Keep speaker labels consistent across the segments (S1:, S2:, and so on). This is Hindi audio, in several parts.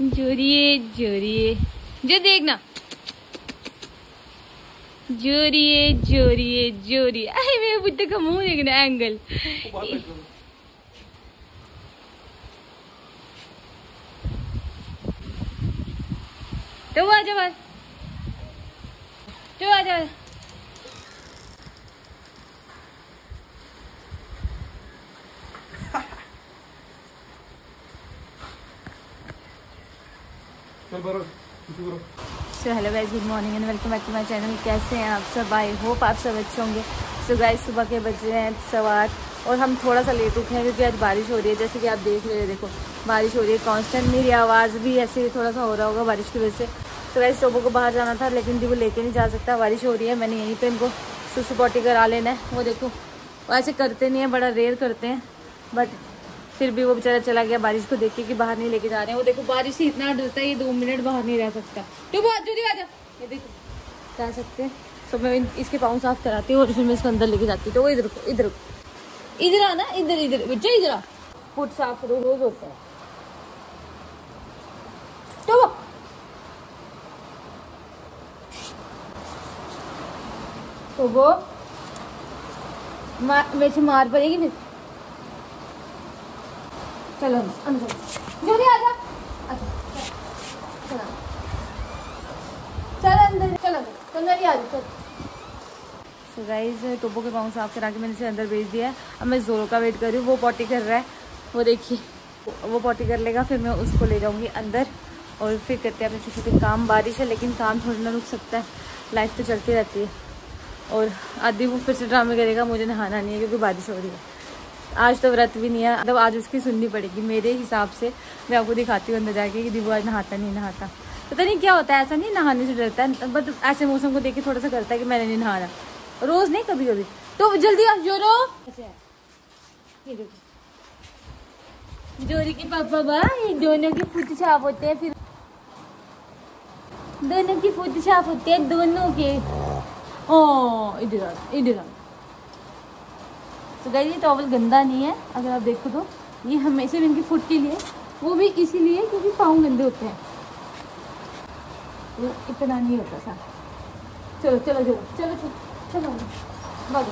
S1: जोरिए जोरिए जो देखना, जोरिए जोरिए जोरिए। अरे मेरे बुद्ध का मुंह देखना, एंगल। तो आजा बाहर, तो आजा। So hello guys, good morning and welcome back to my channel. कैसे हैं आप सब? आई होप आप सब अच्छे होंगे। सो गाइस, सुबह के बज रहे हैं 8:15 और हम थोड़ा सा लेट उठे हैं क्योंकि आज बारिश हो रही है। जैसे कि आप देख रहे हैं, देखो बारिश हो रही है कांस्टेंट। मेरी आवाज़ भी ऐसे ही थोड़ा सा हो रहा होगा बारिश की वजह से। तो गाइस, सुबह को बाहर जाना था लेकिन वो लेके नहीं जा सकता, बारिश हो रही है। मैंने यहीं पर इनको सुसु पॉटी करा लेना है। वो देखो, वो ऐसे करते नहीं है, बड़ा रेयर करते हैं, बट फिर भी वो बेचारा चला गया बारिश को देख के कि बाहर नहीं लेके जा रहे हैं। वो देखो बारिश से इतना डरता है, ये 2 मिनट बाहर नहीं रह सकता। तो वो जल्दी आ जा, ये देखो जा सकते हैं। सब मैं इसके पाँव साफ कराती हूँ और फिर मैं इसको अंदर लेके जाती हूँ। तो वो इधर को इधर इधर आना, इधर इधर बच्चा इधर आ। फुट साफ रोज होता है। तो वो वैसे मार पड़ेगी फिर। चलो अंदर जल्दी आ जा। अच्छा चलो चल अंदर, चलो अंदर ही आ जाओ। सो गाइस, टोपो के पाँव साफ करा के मैंने इसे अंदर भेज दिया है। अब मैं जोरों का वेट कर रही हूँ। वो पॉटी कर रहा है, वो देखिए वो पॉटी कर लेगा, फिर मैं उसको ले जाऊँगी अंदर और फिर करते हैं अपने छोटे छोटे काम। बारिश है लेकिन काम थोड़ा ना रुक सकता है, लाइफ तो चलती रहती है। और आदि वो फिर से ड्रामे करेगा, मुझे नहाना नहीं है क्योंकि बारिश हो रही है। आज तो व्रत भी नहीं है, मतलब आज उसकी सुननी पड़ेगी मेरे हिसाब से। मैं आपको दिखाती हूँ अंदर जाके कि दिवो आज नहाता नहीं नहाता। पता नहीं क्या होता है, ऐसा नहीं नहाने से डरता है, बट ऐसे मौसम को देख के थोड़ा सा करता है कि मैंने नहीं नहाना। रोज नहीं, कभी कभी। तो जल्दी आ जोरो। ये देखो जोरी के पापा बा, ये दोनों की फुट साफ होते हैं, फिर दोनों की फुट साफ होते हैं दोनों के। ओ इधर आ, इधर आ। तो गाइस, ये टॉवल गंदा नहीं है, अगर आप देखो तो ये हमेशा इनकी फुट के लिए, वो भी इसीलिए क्योंकि पाँव गंदे होते हैं। वो इतना नहीं होता था। चलो चलो चलो चलो चलो चलो भागो।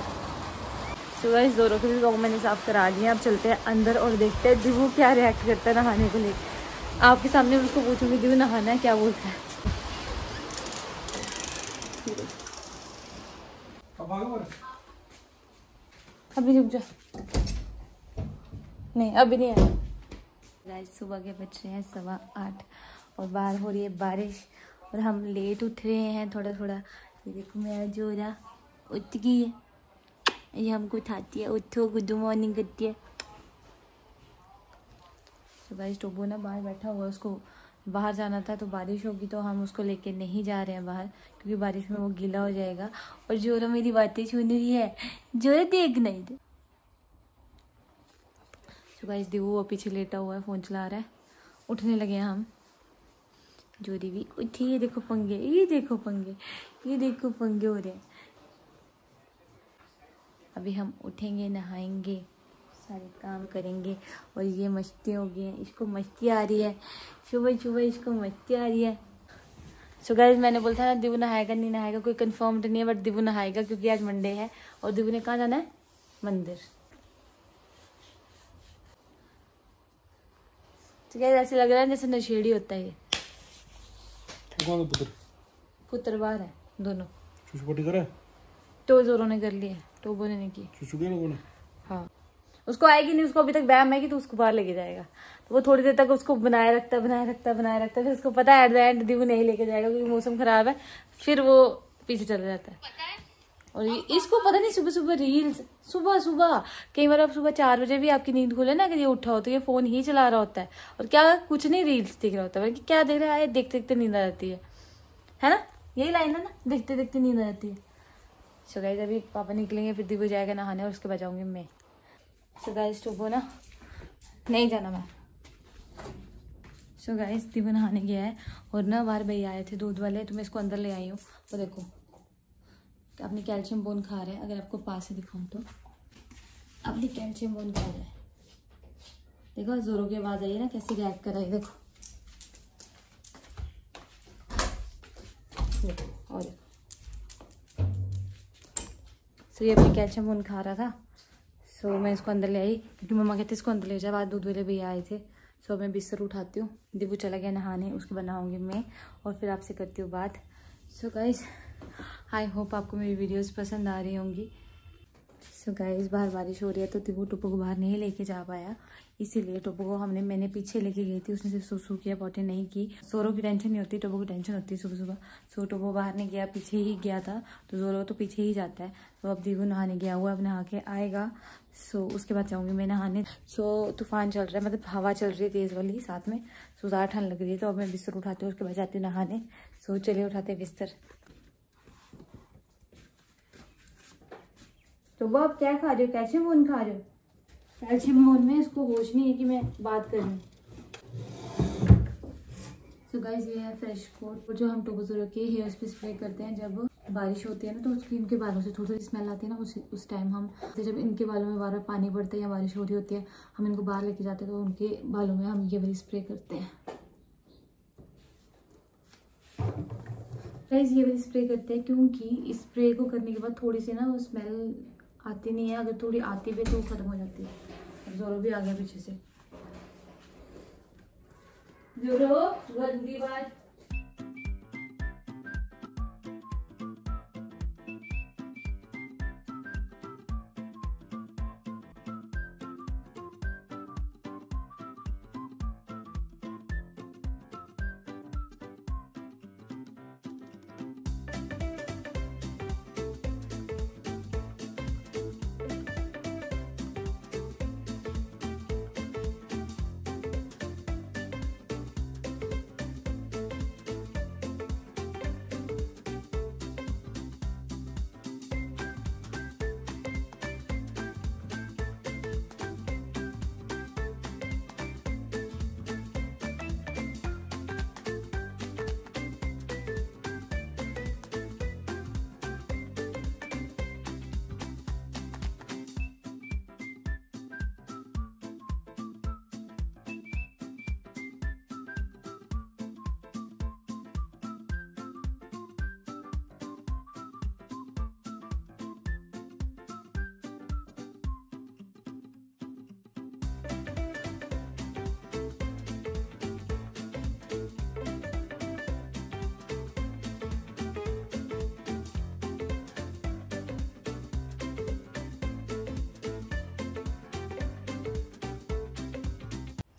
S1: तो गाइस, दोनों के भी पाँव मैंने साफ करा लिया। अब चलते हैं अंदर और देखते हैं दिवू क्या रिएक्ट करता है नहाने को लेकर। आपके सामने उसको पूछूंगी दिवू नहाना है, क्या बोलता है। अभी रुक जा, नहीं अभी नहीं आया। गाइस, सुबह के बज रहे हैं 8:15 और बाहर हो रही है बारिश और हम लेट उठ रहे हैं थोड़ा थोड़ा। ये देखो मेरा जोरा उठ गई है, ये हमको उठाती है, उठो गुड मॉर्निंग करती है। तो गाइस, टोबो ना बाहर बैठा हुआ, उसको बाहर जाना था तो बारिश होगी तो हम उसको लेके नहीं जा रहे हैं बाहर क्योंकि बारिश में वो गीला हो जाएगा। और जोरा मेरी बातें सुन रही है, जोरा देखना इधर। तो गाइस, दिवो वो पीछे लेटा हुआ है, फ़ोन चला रहा है। उठने लगे हैं हम। जोरी भी उठी, ये देखो पंगे, ये देखो पंगे, ये देखो पंगे हो रहे हैं। अभी हम उठेंगे, नहाएंगे, सारे काम करेंगे और ये मस्ती हो गई है, इसको मस्ती आ रही है, सुबह सुबह इसको मस्ती आ रही है। सो गाइस, मैंने बोला था ना दिवु नहाएगा नहीं नहाएगा, कोई कंफर्म्ड नहीं है, बट दिवु नहाएगा क्योंकि आज मंडे है और दिवु ने कहाँ जाना है? मंदिर। तो गाइस, ऐसे लग रहा है जैसे नशेड़ी होता है ये। पुत्र बाहर है दोनों। तो जोरों ने कर लिया, टोबो ने नहीं की। हाँ, उसको आएगी नहीं, उसको अभी तक बैम आएगी तो उसको बाहर लेके जाएगा। तो वो थोड़ी देर तक उसको बनाए रखता फिर उसको पता है एट द एंड दिवु नहीं लेके जाएगा क्योंकि मौसम खराब है, फिर वो पीछे चला जाता है। और इसको पता नहीं, सुबह सुबह रील्स, सुबह कई बार आप सुबह 4 बजे भी आपकी नींद खुले ना, अगर ये उठा हो तो ये फोन ही चला रहा होता है और क्या कुछ नहीं रील्स देख रहा होता है। क्या देख रहा है? देखते देखते नींद आ जाती है ना? यही लाइन है ना, देखते देखते नींद आ जाती है। सो गाइस, अभी पापा निकलेंगे फिर दिवु जाएगा नहाने और उसके बाद जाऊंगी मैं। सो गाइस, टोबो ना नहीं जाना मैं। सो गाइस, दिवु नहाने गया है और ना बाहर भैया आए थे दूध वाले, तो मैं इसको अंदर ले आई हूँ। वो देखो अपनी कैल्शियम बोन खा रहे हैं, अगर आपको पास से दिखाऊं तो अपनी कैल्शियम बोन खा रहे हैं। देखो जोरों की आवाज़ आई है ना, कैसे रिएक्ट कर रहा है, देखो सो ये अपनी कैल्शियम बूंद खा रहा था। सो मैं इसको अंदर ले आई क्योंकि मम्मा कहते इसको अंदर ले जाए, बाद दूध वाले भैया आए थे। सो मैं बिस्तर उठाती हूँ, दिव्य चला गया नहाने, उसके बनाऊँगी मैं और फिर आपसे करती हूँ बात। सो गाइज आई होप आपको मेरी वीडियोस पसंद आ रही होंगी। सो गाइस बाहर बारिश हो रही है तो दिव्य टोपो को बाहर नहीं लेके जा पाया, इसीलिए टोपो को मैंने पीछे लेके गई थी। उसने सिर्फ सुसु किया, पॉटी नहीं की। जोरो की टेंशन नहीं होती, टोपो की टेंशन होती है सुबह सुबह। सो टोपो बाहर नहीं गया, पीछे ही गया था, तो जोरो तो पीछे ही जाता है। तो अब दिव्य नहाने गया हुआ, अब नहा के आएगा। सो उसके बाद जाऊँगी मैं नहाने। सो तूफान चल रहा है, मतलब हवा चल रही है तेज़ वाली साथ में। सो ज़्यादा ठंड लग रही है, तो अब मैं बिस्तर उठाती हूँ, उसके बाद जाती हूँ नहाने। सो चलिए उठाते बिस्तर। तो वो आप क्या खा रहे हो? कैल्शियम बूंद खा रहे हो? कैल्शियम बूंद में इसको होश नहीं है कि मैं बात कर रही हूँ। तो गाइस ये है फ्रेश कोट जो हम टोबोज़ोरो के हेयर्स पे स्प्रे करते हैं जब बारिश होती है ना, तो उसकी इनके बालों से थोड़ी थोड़ी स्मेल आती है ना, उस टाइम हम जब इनके बालों में बार बार पानी पड़ता है या बारिश हो रही होती है, हम इनको बाहर लेके जाते हैं तो उनके बालों में हम ये वाली स्प्रे करते हैं। गाइस ये वाली स्प्रे करते हैं क्योंकि स्प्रे को करने के बाद थोड़ी सी ना वो स्मेल आती नहीं है, अगर थोड़ी आती भी तो खत्म हो जाती है। अब जोरो भी आ गया पीछे से। जोरो गंदी बात।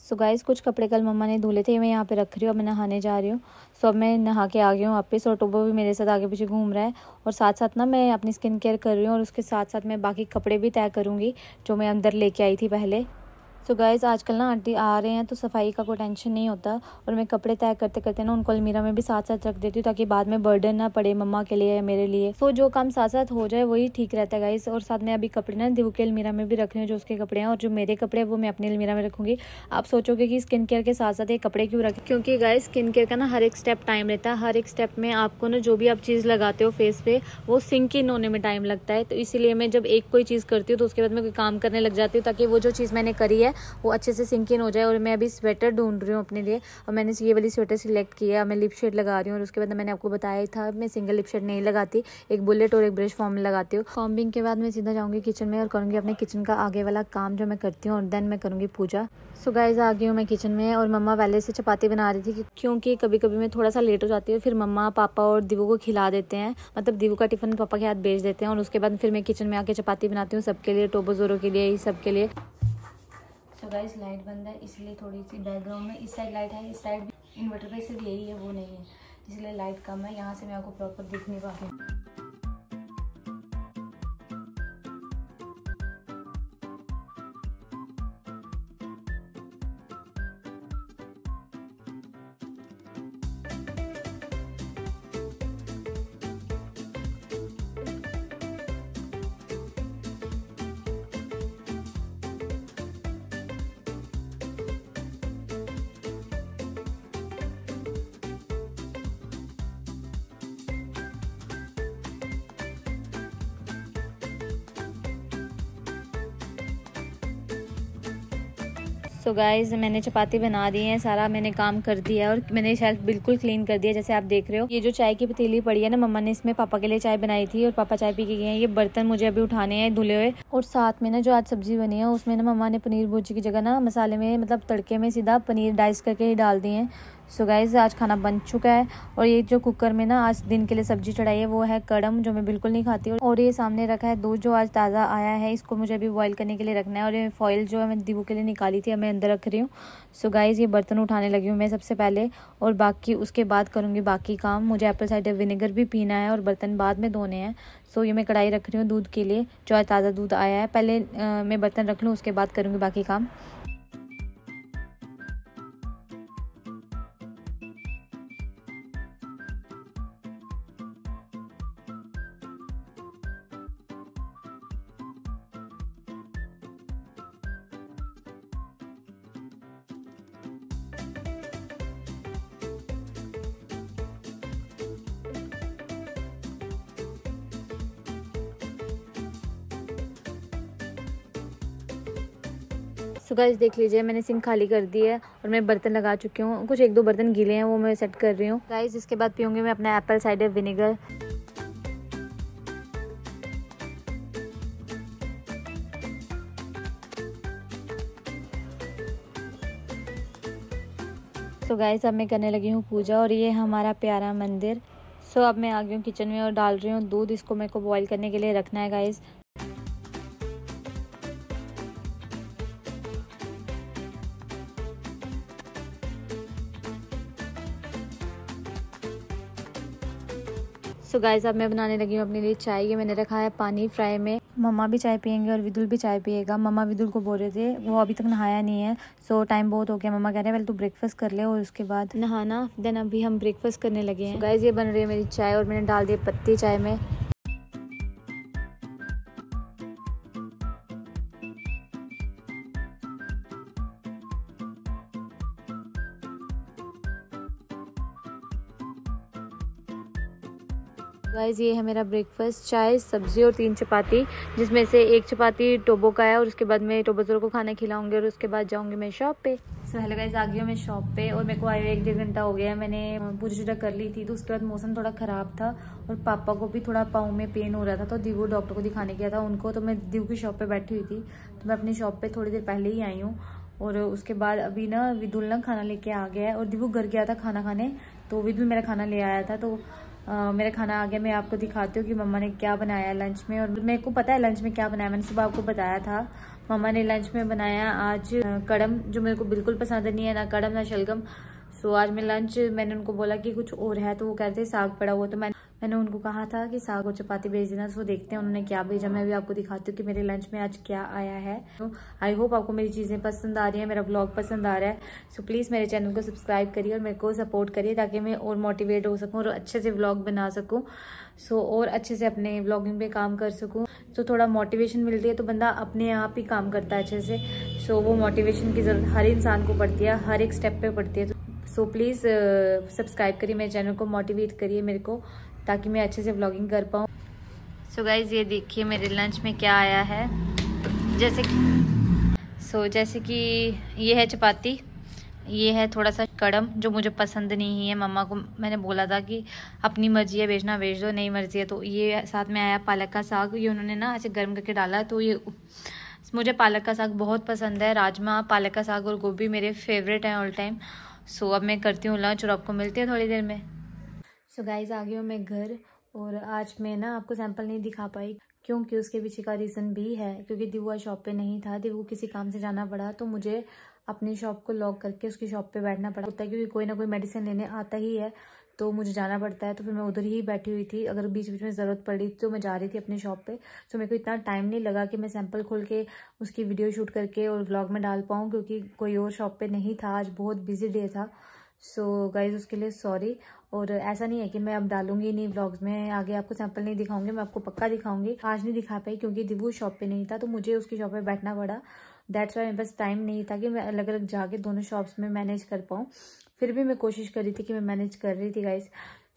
S1: सो गाइस कुछ कपड़े कल मम्मा ने धुले थे, मैं यहाँ पे रख रही हूँ। अब मैं नहाने जा रही हूँ। सो अब मैं नहा के आ गई हूँ वापस, और टोबो भी मेरे साथ आगे पीछे घूम रहा है। और साथ साथ ना मैं अपनी स्किन केयर कर रही हूँ, और उसके साथ साथ मैं बाकी कपड़े भी तय करूँगी जो मैं अंदर लेके आई थी पहले। सो गाइस आजकल ना आंटी आ रहे हैं तो सफाई का कोई टेंशन नहीं होता, और मैं कपड़े तय करते करते ना उनको अलमीरा में भी साथ साथ रख देती हूँ ताकि बाद में बर्डन ना पड़े मम्मा के लिए या मेरे लिए। सो जो काम साथ साथ हो जाए वही ठीक रहता है गाइस। और साथ में अभी कपड़े ना दिव्य के अलमीरा में भी रख रही हूँ, जो उसके कपड़े हैं, और जो मेरे कपड़े हैं वो मैं अपनी अलमीरा में रखूँगी। आप सोचोगे कि स्किन केयर के साथ साथ ये कपड़े क्यों रखें, क्योंकि गाइस स्किन केयर का ना हर एक स्टेप टाइम रहता है। हर एक स्टेप में आपको ना जो भी आप चीज़ लगाते हो फेस पे वो सिंक इन होने में टाइम लगता है। तो इसीलिए मैं जब एक कोई चीज़ करती हूँ तो उसके बाद मैं कोई काम करने लग जाती हूँ ताकि वो जो चीज़ मैंने करी है वो अच्छे से सिंक इन हो जाए। और मैं अभी स्वेटर ढूंढ रही हूँ अपने लिए, और मैंने ये वाली स्वेटर सिलेक्ट किया। मैं लिप शेड लगा रही हूँ, और उसके बाद मैंने आपको बताया था मैं सिंगल लिप शेड नहीं लगाती, एक बुलेट और एक ब्रश फॉर्म में लगाती हूँ। कॉम्बिंग के बाद मैं सीधा जाऊँगी किचन में और करूँगी अपने किचन का आगे वाला काम जो मैं करती हूँ, और देन मैं करूँगी पूजा। सो गाइस आ गई हूँ मैं किचन में, और मम्मा पहले से चपाती बना रही थी क्योंकि कभी कभी मैं थोड़ा सा लेट हो जाती हूँ। फिर मम्मा पापा और दिवू को खिला देते हैं, मतलब दिवू का टिफिन पापा के हाथ भेज देते हैं, और उसके बाद फिर मैं किचन में आके चपाती बनाती हूँ सबके लिए, टोबोज़ोरो के लिए, सबके लिए। तो गाइस लाइट बंद है इसलिए थोड़ी सी बैकग्राउंड में इस साइड लाइट है, इस साइड भी इन्वर्टर पे सिर्फ यही है, वो नहीं है, इसलिए लाइट कम है। यहाँ से मैं आपको प्रॉपर दिख नहीं पा रही हूँ। सो गाइस मैंने चपाती बना दी है, सारा मैंने काम कर दिया है और मैंने शेल्फ बिल्कुल क्लीन कर दिया जैसे आप देख रहे हो। ये जो चाय की पतीली पड़ी है ना, मम्मा ने इसमें पापा के लिए चाय बनाई थी और पापा चाय पी के गए हैं। ये बर्तन मुझे अभी उठाने हैं धुले हुए। और साथ में ना जो आज सब्जी बनी है उसमें ना मम्मा ने पनीर भुर्जी की जगह ना मसाले में मतलब तड़के में सीधा पनीर डाइस करके ही डाल दिए हैं। सो गाइस आज खाना बन चुका है। और ये जो कुकर में ना आज दिन के लिए सब्जी चढ़ाई है वो है कड़म, जो मैं बिल्कुल नहीं खाती। और ये सामने रखा है दूध जो आज ताज़ा आया है, इसको मुझे अभी बॉईल करने के लिए रखना है। और ये फॉइल जो है मैं दीवू के लिए निकाली थी, अब मैं अंदर रख रही हूँ। सो गाइस ये बर्तन उठाने लगी हूँ मैं सबसे पहले, और बाकी उसके बाद करूँगी बाकी काम। मुझे एप्पल साइडर विनेगर भी पीना है और बर्तन बाद में धोने हैं। सो ये मैं कढ़ाई रख रही हूँ दूध के लिए, जो आज ताज़ा दूध आया है। पहले मैं बर्तन रख लूँ, उसके बाद करूँगी बाकी काम। सो गाइस देख लीजिए मैंने सिंक खाली कर दी है और मैं बर्तन लगा चुकी हूँ। कुछ एक दो बर्तन गीले हैं वो मैं सेट कर रही हूँ। गाइस इसके बाद पीऊँगी मैं अपना Apple cider vinegar. So guys अब मैं करने लगी हूँ पूजा, और ये हमारा प्यारा मंदिर। सो अब मैं आ गई हूँ किचन में और डाल रही हूँ दूध। इसको मेरे को बॉईल करने के लिए रखना है गाइस। सो गाइस अब मैं बनाने लगी हूँ अपने लिए चाय। ये मैंने रखा है पानी फ्राई में। मम्मा भी चाय पियेंगे और विदुल भी चाय पिएगा। मम्मा विदुल को बोल रहे थे, वो अभी तक नहाया नहीं है। सो टाइम बहुत हो गया। मम्मा कह रहे हैं पहले तू ब्रेकफास्ट कर ले और उसके बाद नहाना। देन अभी हम ब्रेकफास्ट करने लगे हैं। गाइस ये बन रही है मेरी चाय और मैंने डाल दी पत्ती चाय में। गाइस ये है मेरा ब्रेकफास्ट, चाय सब्जी और 3 चपाती, जिसमें से एक चपाती टोबो का है। और उसके बाद मैं टोबोज़ोर को खाना खिलाऊंगी और उसके बाद जाऊंगी मैं शॉप पे। सो हेलो गाइस आ गई हूँ मैं शॉप पे और मेरे को आए 1-1.5 घंटा हो गया है। मैंने पूजा कर ली थी, तो उसके बाद मौसम थोड़ा ख़राब था और पापा को भी थोड़ा पाँव में पेन हो रहा था, तो दीवू डॉक्टर को दिखाने गया था उनको। तो मैं दीवू की शॉप पर बैठी हुई थी, तो मैं अपनी शॉप पर थोड़ी देर पहले ही आई हूँ। और उसके बाद अभी ना विदुल ना खाना लेके आ गया है और दीवू घर गया था खाना खाने, तो विदुल मेरा खाना ले आया था। तो मेरा खाना आ गया। मैं आपको दिखाती हूँ कि मम्मा ने क्या बनाया लंच में। और मेरे को पता है लंच में क्या बनाया, मैंने सुबह आपको बताया था। मम्मा ने लंच में बनाया आज कड़म, जो मेरे को बिल्कुल पसंद नहीं है, ना कड़म ना शलगम। सो आज मैं लंच, मैंने उनको बोला कि कुछ और है, तो वो कहते हैं साग पड़ा हुआ। तो मैंने उनको कहा था कि साग और चपाती भेज देना। तो देखते हैं उन्होंने क्या भेजा। मैं भी आपको दिखाती हूँ कि मेरे लंच में आज क्या आया है। तो आई होप आपको मेरी चीज़ें पसंद आ रही है, मेरा ब्लॉग पसंद आ रहा है। सो प्लीज़ मेरे चैनल को सब्सक्राइब करिए और मेरे को सपोर्ट करिए, ताकि मैं और मोटिवेट हो सकूँ और अच्छे से व्लॉग बना सकूँ। सो और अच्छे से अपने व्लॉगिंग पे काम कर सकूँ। तो थोड़ा मोटिवेशन मिलती है तो बंदा अपने आप ही काम करता है अच्छे से। सो वो मोटिवेशन की ज़रूरत हर इंसान को पड़ती है, हर एक स्टेप पे पड़ती है। सो प्लीज़ सब्सक्राइब करिए मेरे चैनल को, मोटिवेट करिए मेरे को, ताकि मैं अच्छे से व्लॉगिंग कर पाऊँ। सो गाइज़ ये देखिए मेरे लंच में क्या आया है। जैसे कि ये है चपाती, ये है थोड़ा सा कड़म जो मुझे पसंद नहीं है। मम्मा को मैंने बोला था कि अपनी मर्जी है बेचना बेच दो, नहीं मर्जी है। तो ये साथ में आया पालक का साग, ये उन्होंने ना ऐसे गर्म करके डाला। तो ये मुझे पालक का साग बहुत पसंद है। राजमा, पालक का साग और गोभी मेरे फेवरेट हैं ऑल टाइम। सो अब मैं करती हूँ लंच और आपको मिलती है थोड़ी देर में। सो गाइज आ गई हूँ मैं घर, और आज मैं ना आपको सैंपल नहीं दिखा पाई, क्योंकि उसके पीछे का रीज़न भी है, क्योंकि दीवू शॉप पे नहीं था। दीवू किसी काम से जाना पड़ा, तो मुझे अपनी शॉप को लॉक करके उसकी शॉप पे बैठना पड़ा होता है, क्योंकि कोई ना कोई मेडिसिन लेने आता ही है, तो मुझे जाना पड़ता है। तो फिर मैं उधर ही बैठी हुई थी। अगर बीच बीच में ज़रूरत पड़ी तो मैं जा रही थी अपनी शॉप पे। तो मेरे को इतना टाइम नहीं लगा कि मैं सैंपल खोल के उसकी वीडियो शूट करके और व्लॉग में डाल पाऊँ, क्योंकि कोई और शॉप पे नहीं था। आज बहुत बिजी डे था। सो गाइज उसके लिए सॉरी। और ऐसा नहीं है कि मैं अब डालूंगी नहीं व्लॉग्स में, आगे आपको सैंपल नहीं दिखाऊंगी, मैं आपको पक्का दिखाऊंगी। आज नहीं दिखा पाई क्योंकि दिवू शॉप पे नहीं था, तो मुझे उसकी शॉप पे बैठना पड़ा। दैट्स वाई मेरे पास टाइम नहीं था कि मैं अलग अलग जाके दोनों शॉप्स में मैनेज कर पाऊँ। फिर भी मैं कोशिश कर रही थी कि मैं मैनेज कर रही थी गाइज।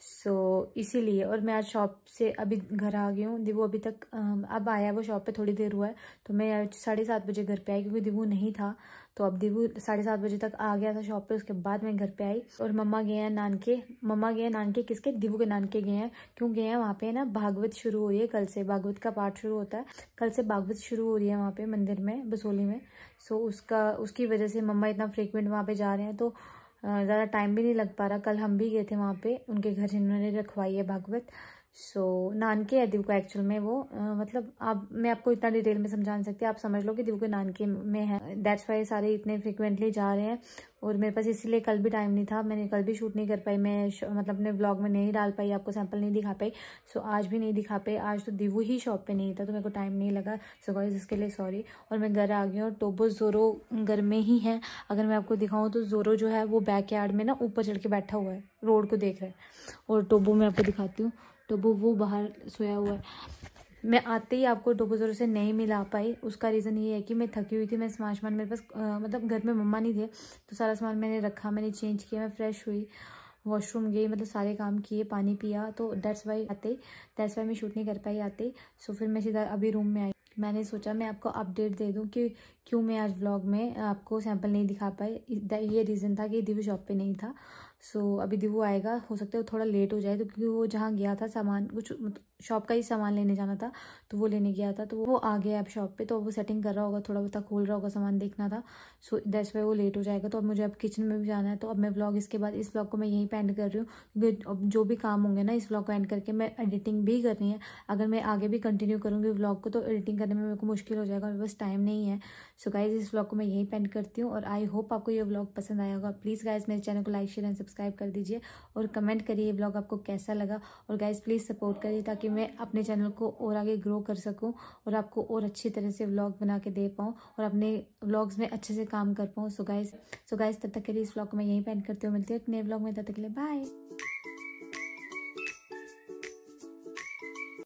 S1: सो इसीलिए। और मैं आज शॉप से अभी घर आ गई हूँ। दिवू अभी तक अब आया, वो शॉप पे थोड़ी देर हुआ है, तो मैं आज 7:30 बजे घर पे आई क्योंकि दिवू नहीं था। तो अब दिवू 7:30 बजे तक आ गया था शॉप पे, उसके बाद मैं घर पे आई। और मम्मा गए हैं नानके। मम्मा गए हैं नानके किसके? दिवू के नानके गए हैं। क्यों गए हैं? वहाँ पे ना भागवत शुरू हो रही है कल से, भागवत का पाठ शुरू होता है कल से, भागवत शुरू हो रही है वहाँ पे मंदिर में, बसोली में। सो उसकी वजह से मम्मा इतना फ्रिक्वेंट वहाँ पे जा रहे हैं, तो ज़्यादा टाइम भी नहीं लग पा रहा। कल हम भी गए थे वहाँ पे उनके घर, जिन्होंने रखवाई है भागवत। सो नानके है दिवू का एक्चुअल में वो, मतलब आप, मैं आपको इतना डिटेल में समझा नहीं सकती, आप समझ लो कि दिवू के नानके में है। दैट्स वाई सारे इतने फ्रिक्वेंटली जा रहे हैं। और मेरे पास इसीलिए कल भी टाइम नहीं था, मैंने कल भी शूट नहीं कर पाई, मैं मतलब अपने व्लॉग में नहीं डाल पाई, आपको सैंपल नहीं दिखा पाई। सो आज भी नहीं दिखा पाई। आज तो दिवू ही शॉप पे नहीं था, तो मेरे को टाइम नहीं लगा। सो गाइस इसके लिए सॉरी। और मैं घर आ गई हूँ और टोबो जोरो घर में ही है। अगर मैं आपको दिखाऊँ तो जोरो जो है वो बैक यार्ड में ना ऊपर चढ़ के बैठा हुआ है, रोड को देख रहा है। और टोबो मैं आपको दिखाती हूँ, टोबो वो बाहर सोया हुआ है। मैं आते ही आपको टोबो जोरो से नहीं मिला पाई, उसका रीज़न ये है कि मैं थकी हुई थी। मैं सामान मेरे पास मतलब घर में मम्मा नहीं थे, तो सारा सामान मैंने रखा, मैंने चेंज किया, मैं फ्रेश हुई, वॉशरूम गई, मतलब सारे काम किए, पानी पिया। तो दैट्स वाई मैं शूट नहीं कर पाई आते। सो फिर मैं सीधा अभी रूम में आई। मैंने सोचा मैं आपको अपडेट दे दूं कि क्यों मैं आज व्लॉग में आपको सैंपल नहीं दिखा पाई। ये रीज़न था कि दिवू शॉप पे नहीं था। सो अभी दिवू आएगा, हो सकता है वो थोड़ा लेट हो जाए, तो क्योंकि वो जहाँ गया था सामान कुछ शॉप का ही सामान लेने जाना था, तो वो लेने गया था, तो वो आ गया अब शॉप पे, तो वो सेटिंग कर रहा होगा, थोड़ा बहुत खोल रहा होगा, सामान देखना था। सो दैट्स वाई वो लेट हो जाएगा। तो अब मुझे अब किचन में भी जाना है, तो अब मैं व्लॉग इसके बाद, इस व्लॉग को मैं यहीं पे एंड कर रही हूँ, क्योंकि अब जो भी काम होंगे ना इस व्लॉग को एंड करके मैं एडिटिंग भी करनी है। अगर मैं आगे भी कंटिन्यू करूँगी व्लॉग को, तो एडिटिंग करने में मेरे को मुश्किल हो जाएगा, मेरे पास टाइम नहीं है। सो गाइज इस व्लॉग को मैं यहीं पे एंड करती हूँ, और आई होप आपको ये व्लॉग पसंद आया होगा। प्लीज़ गाइज मेरे चैनल को लाइक शेयर एंड सब्सक्राइब कर दीजिए, और कमेंट करिए ये व्लॉग आपको कैसा लगा। और गाइज प्लीज़ सपोर्ट करिए, ताकि मैं अपने चैनल को और आगे ग्रो कर सकूं, और आपको और अच्छी तरह से व्लॉग बना के दे पाऊँ, और अपने व्लॉग्स में अच्छे से काम कर पाऊँ। सो गाइज तब तक के लिए इस व्लॉग को मैं यहीं पे एंड करती हूँ। मिलती हूँ एक नए व्लॉग में, तब तक के लिए बाय।